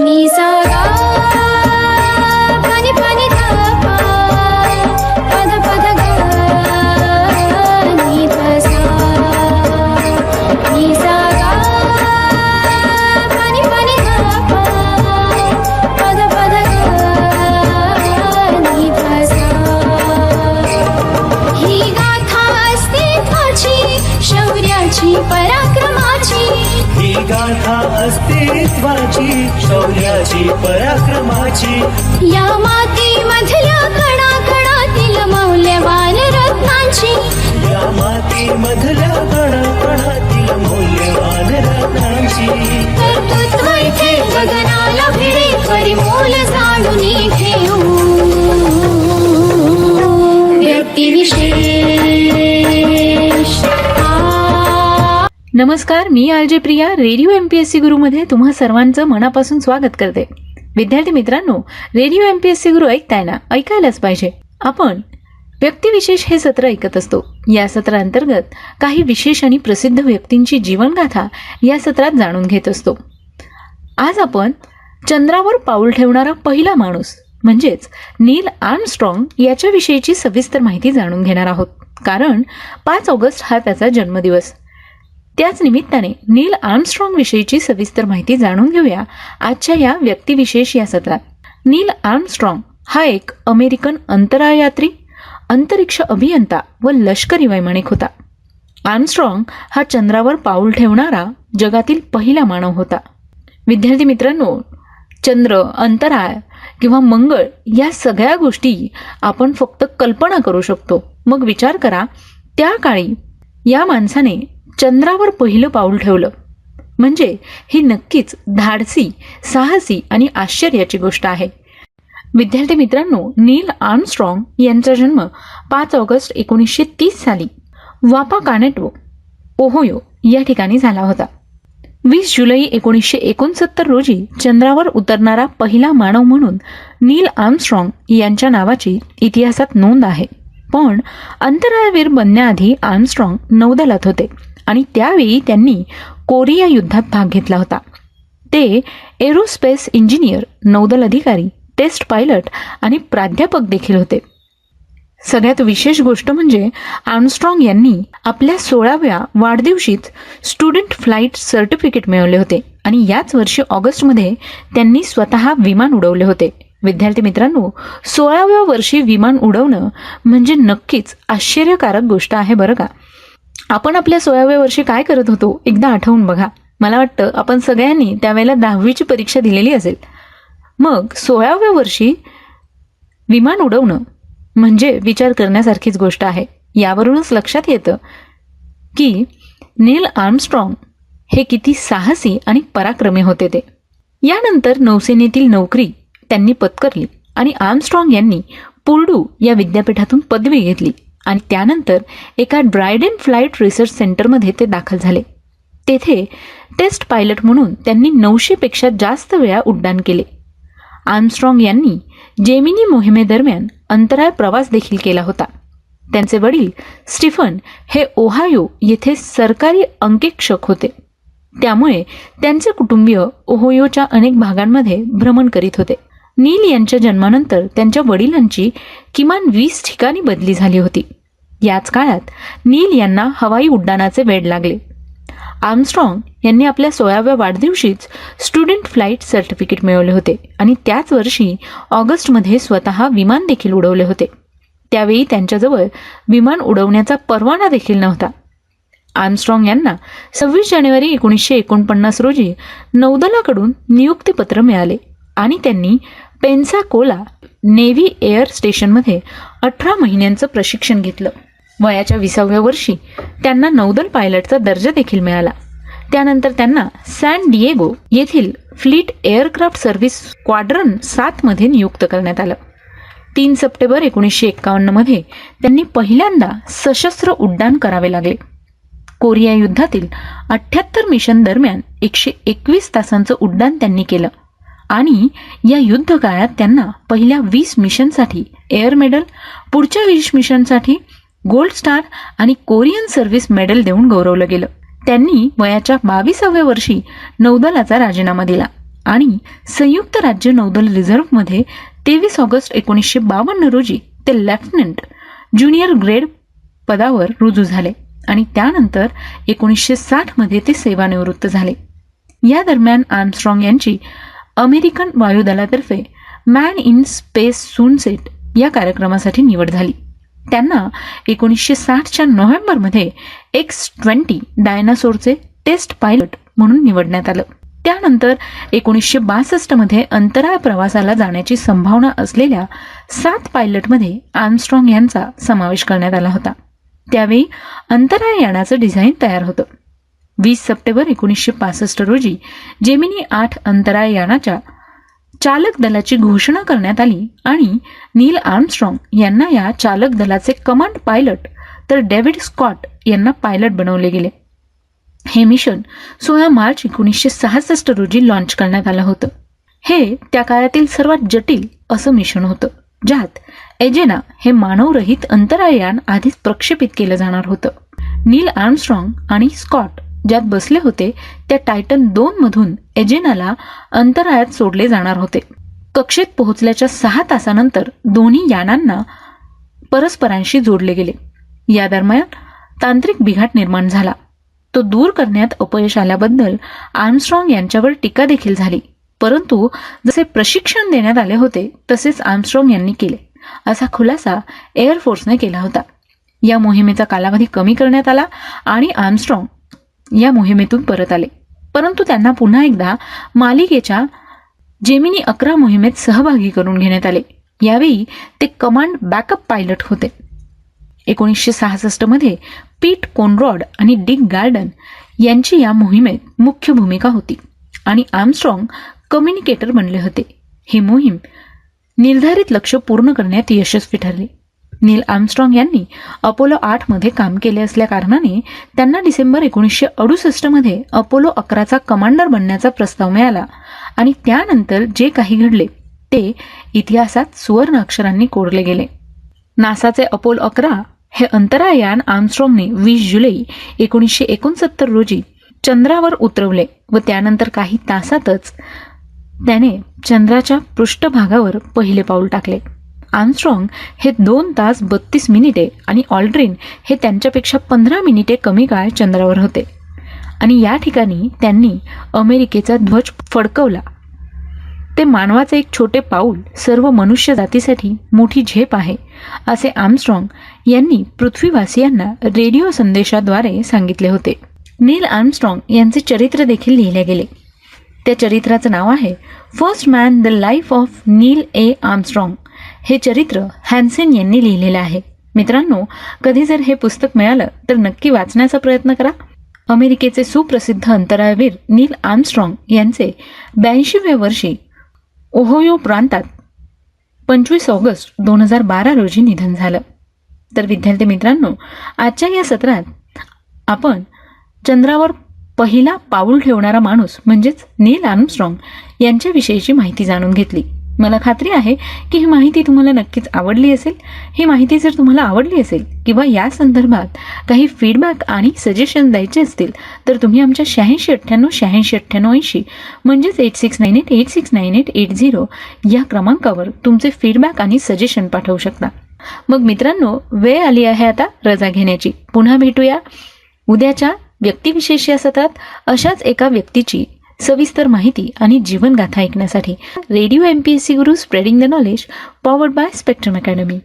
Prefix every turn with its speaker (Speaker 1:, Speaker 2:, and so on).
Speaker 1: नि सा गा पनि पनि धा पा पद पद गा नि ध सा नि सा गा पनि पनि धा पा पद पद गा नि ध सा ही गाथा अस्तित्वाची शौर्याची पराक्रमाची
Speaker 2: ही गाथा अस्तित्वाची शौर्याची पराक्रमाची
Speaker 1: या मातीमधल्या कणाकणातील मौल्यवान रत्नांची
Speaker 2: या मातीमधल्या कणाकणातील मौल्यवान रत्नांची
Speaker 1: कर्तृत्व इथे गगनाला भिडे परिमोल जाणून घेऊ व्यक्तिविशेष
Speaker 3: नमस्कार, मी आरजे प्रिया रेडिओ MPSC गुरुमध्ये तुम्हा सर्वांचं मनापासून स्वागत करते. विद्यार्थी मित्रांनो, रेडिओ MPSC गुरु ऐकताय ना? ऐकायलाच पाहिजे. आपण व्यक्तिविशेष हे सत्र ऐकत असतो. या सत्रांतर्गत काही विशेष आणि प्रसिद्ध व्यक्तींची जीवनगाथा या सत्रात जाणून घेत असतो. आज आपण चंद्रावर पाऊल ठेवणारा पहिला माणूस म्हणजेच नील आर्मस्ट्रॉंग याच्याविषयीची सविस्तर माहिती जाणून घेणार आहोत. कारण 5 ऑगस्ट हा त्याचा जन्मदिवस. त्याच निमित्ताने नील आर्मस्ट्रॉंग विषयीची सविस्तर माहिती जाणून घेऊया आजच्या या व्यक्तिविशेष या सत्रात. नील आर्मस्ट्रॉंग हा एक अमेरिकन अंतराळयात्री, अंतरिक्ष अभियंता व लष्करी वैमानिक होता. आर्मस्ट्रॉंग हा चंद्रावर पाऊल ठेवणारा जगातील पहिला मानव होता. विद्यार्थी मित्रांनो, चंद्र, अंतराळ किंवा मंगळ या सगळ्या गोष्टी आपण फक्त कल्पना करू शकतो. मग विचार करा, त्या काळी या माणसाने चंद्रावर पहिलं पाऊल ठेवलं म्हणजे ही नक्कीच धाडसी, साहसी आणि आश्चर्याची गोष्ट आहे. विद्यार्थी मित्रांनो, नील आर्मस्ट्रॉंग यांचा जन्म 5 ऑगस्ट 1930 साली वापाकानेटो, ओहायो या ठिकाणी झाला होता. 20 जुलै 1969 रोजी चंद्रावर उतरणारा पहिला मानव म्हणून नील आर्मस्ट्रॉंग यांच्या नावाची इतिहासात नोंद आहे. पण अंतराळवीर बनण्याआधी आर्मस्ट्रॉंग नौदलात होते आणि त्यावेळी त्यांनी कोरिया युद्धात भाग घेतला होता. ते एरोस्पेस इंजिनियर, नौदल अधिकारी, टेस्ट पायलट आणि प्राध्यापक देखील होते. सगळ्यात विशेष गोष्ट म्हणजे आर्मस्ट्रॉंग यांनी आपल्या 16व्या वाढदिवशीच स्टुडंट फ्लाईट सर्टिफिकेट मिळवले होते आणि याच वर्षी ऑगस्टमध्ये त्यांनी स्वतः विमान उडवले होते. विद्यार्थी मित्रांनो, 16व्या वर्षी विमान उडवणं म्हणजे नक्कीच आश्चर्यकारक गोष्ट आहे बरं का. आपण आपल्या 16व्या वर्षी काय करत होतो एकदा आठवून बघा. मला वाटतं आपण सगळ्यांनी त्यावेळेला 10वीची परीक्षा दिलेली असेल. मग 16व्या वर्षी विमान उडवणं म्हणजे विचार करण्यासारखीच गोष्ट आहे. यावरूनच लक्षात येतं की नील आर्मस्ट्रॉंग हे किती साहसी आणि पराक्रमी होते ते. यानंतर नौसेनेतील नोकरी त्यांनी पत्करली आणि आर्मस्ट्रॉंग यांनी पुर्डू या विद्यापीठातून पदवी घेतली आणि त्यानंतर एका ड्रायडेन फ्लाईट रिसर्च सेंटरमध्ये ते दाखल झाले. तेथे टेस्ट पायलट म्हणून त्यांनी 900पेक्षा जास्त वेळा उड्डाण केले. आर्मस्ट्रॉंग यांनी जेमिनी मोहिमेदरम्यान अंतराळ प्रवास देखील केला होता. त्यांचे वडील स्टीफन हे ओहायो येथे सरकारी अंकेक्षक होते. त्यामुळे त्यांचे कुटुंबीय ओहायोच्या अनेक भागांमध्ये भ्रमण करीत होते. नील यांच्या जन्मानंतर त्यांच्या वडिलांची किमान 20 ठिकाणी बदली झाली होती. याच काळात नील यांना हवाई उड्डाणाचे वेड लागले. आर्मस्ट्रॉंग यांनी आपल्या 16व्या वाढदिवशीच स्टुडंट फ्लाईट सर्टिफिकेट मिळवले होते आणि त्याच वर्षी ऑगस्टमध्ये स्वतः विमान देखील उडवले होते. त्यावेळी त्यांच्याजवळ विमान उडवण्याचा परवाना देखील नव्हता. आर्मस्ट्रॉंग यांना 26 जानेवारी 1949 रोजी नौदलाकडून नियुक्तीपत्र मिळाले आणि त्यांनी पेन्साकोला नेव्ही एअर स्टेशनमध्ये 18 महिन्यांचं प्रशिक्षण घेतलं. वयाच्या 20व्या वर्षी त्यांना नौदल पायलटचा दर्जा देखील मिळाला. त्यानंतर त्यांना सॅन डिएगो येथील फ्लीट एअरक्राफ्ट सर्व्हिस स्क्वाड्रन 7 मध्ये नियुक्त करण्यात आलं. 3 सप्टेंबर 1951 मध्ये त्यांनी पहिल्यांदा सशस्त्र उड्डाण करावे लागले. कोरिया युद्धातील 78 मिशन दरम्यान 121 तासांचं उड्डाण त्यांनी केलं आणि या युद्ध काळात त्यांना पहिल्या 20 मिशनसाठी एअर मेडल, पुढच्या 20 मिशनसाठी गोल्ड स्टार आणि कोरियन सर्व्हिस मेडल देऊन गौरवलं गेलं. त्यांनी वयाच्या 22व्या वर्षी नौदलाचा राजीनामा दिला आणि संयुक्त राज्य नौदल रिझर्व्हमध्ये 23 ऑगस्ट 1952 रोजी ते लेफ्टनंट ज्युनियर ग्रेड पदावर रुजू झाले आणि त्यानंतर 1960 मध्ये ते सेवानिवृत्त झाले. या दरम्यान आर्मस्ट्रॉंग यांची अमेरिकन वायुदलातर्फे Man in Space Soonest या कार्यक्रमासाठी निवड झाली. त्यांना 1960च्या नोव्हेंबरमध्ये X-20 डायनासोरचे टेस्ट पायलट म्हणून निवडण्यात आलं. त्यानंतर 1962 मध्ये अंतराळ प्रवासाला जाण्याची संभावना असलेल्या 7 पायलटमध्ये आर्मस्ट्रॉंग यांचा समावेश करण्यात आला होता. त्यावेळी अंतराळ यानाचं डिझाईन तयार होतं. 20 सप्टेंबर 1965 रोजी जेमिनी 8 अंतराळ यानाच्या चालक दलाची घोषणा करण्यात आली आणि नील आर्मस्ट्रॉंग यांना या चालक दलाचे कमांड पायलट तर डेव्हिड स्कॉट यांना पायलट बनवले गेले. हे मिशन 16 मार्च 1966 रोजी लॉन्च करण्यात आलं होतं. हे त्या काळातील सर्वात जटिल असं मिशन होतं, ज्यात एजेना हे मानवरहित अंतराळयान आधीच प्रक्षेपित केलं जाणार होतं. नील आर्मस्ट्रॉंग आणि स्कॉट ज्यात बसले होते त्या टायटन 2 मधून एजेनाला अंतराळात सोडले जाणार होते. कक्षेत पोहोचल्याच्या 6 तासानंतर दोन्ही यानांना परस्परांशी जोडले गेले. या दरम्यान तांत्रिक बिघाड निर्माण झाला. तो दूर करण्यात अपयश आल्याबद्दल आर्मस्ट्रॉंग यांच्यावर टीका देखील झाली. परंतु जसे प्रशिक्षण देण्यात आले होते तसेच आर्मस्ट्रॉंग यांनी केले, असा खुलासा एअरफोर्सने केला होता. या मोहिमेचा कालावधी कमी करण्यात आला आणि आर्मस्ट्रॉंग या मोहिमेतून परत आले. परंतु त्यांना पुन्हा एकदा मालिकेच्या जेमिनी 11 मोहिमेत सहभागी करून घेण्यात आले. यावेळी ते कमांड बॅकअप पायलट होते. 1966 मध्ये पीट कोनरॉड आणि डिक गार्डन यांची या मोहिमेत मुख्य भूमिका होती आणि आर्मस्ट्रॉंग कम्युनिकेटर बनले होते. ही मोहीम निर्धारित लक्ष्य पूर्ण करण्यात यशस्वी ठरली. नील आर्मस्ट्रॉंग यांनी अपोलो 8 मध्ये काम केले असल्या कारणाने त्यांना डिसेंबर 1968 मध्ये अपोलो 11चा कमांडर बनण्याचा प्रस्ताव मिळाला आणि त्यानंतर जे काही घडले ते इतिहासात सुवर्ण अक्षरांनी कोरले गेले. नासाचे अपोलो 11 हे अंतराळयान आर्मस्ट्रॉंगने 20 जुलै 1969 रोजी चंद्रावर उतरवले व त्यानंतर काही तासातच त्याने चंद्राच्या पृष्ठभागावर पहिले पाऊल टाकले. आर्मस्ट्रॉंग हे 2 तास 32 मिनिटे आणि ऑल्ड्रिन हे त्यांच्यापेक्षा 15 मिनिटे कमी काळ चंद्रावर होते आणि या ठिकाणी त्यांनी अमेरिकेचा ध्वज फडकवला. ते मानवाचे एक छोटे पाऊल सर्व मनुष्य जातीसाठी मोठी झेप आहे, असे आर्मस्ट्रॉंग यांनी पृथ्वीवासियांना रेडिओ संदेशाद्वारे सांगितले होते. नील आर्मस्ट्रॉंग यांचे चरित्र देखील लिहिले गेले. त्या चरित्राचं नाव आहे first man the life of Neil A Armstrong. हे चरित्र हॅन्सेन यांनी लिहिलेलं आहे. मित्रांनो, कधी जर हे पुस्तक मिळालं तर नक्की वाचण्याचा प्रयत्न करा. अमेरिकेचे सुप्रसिद्ध अंतराळवीर नील आर्मस्ट्रॉंग यांचे 82व्या वर्षी ओहायो प्रांतात 25 ऑगस्ट 2012 रोजी निधन झालं. तर विद्यार्थी मित्रांनो, आजच्या या सत्रात आपण चंद्रावर पहिला पाऊल ठेवणारा माणूस म्हणजेच नील आर्मस्ट्रॉंग यांच्याविषयीची माहिती जाणून घेतली. मला खात्री आहे की ही माहिती तुम्हाला नक्कीच आवडली असेल. ही माहिती जर तुम्हाला आवडली असेल किंवा या संदर्भात काही फीडबॅक आणि सजेशन द्यायचे असतील तर तुम्ही आमच्या 8698869880 म्हणजेच 8698869880 या क्रमांकावर तुमचे फीडबॅक आणि सजेशन पाठवू शकता. मग मित्रांनो, वेळ आली आहे आता रजा घेण्याची. पुन्हा भेटूया उद्याच्या व्यक्तिविशेष या सत्रात अशाच एका व्यक्तीची सविस्तर माहिती आणि जीवनगाथा ऐकण्यासाठी. Radio MPSC Guru, spreading the knowledge, powered by spectrum academy.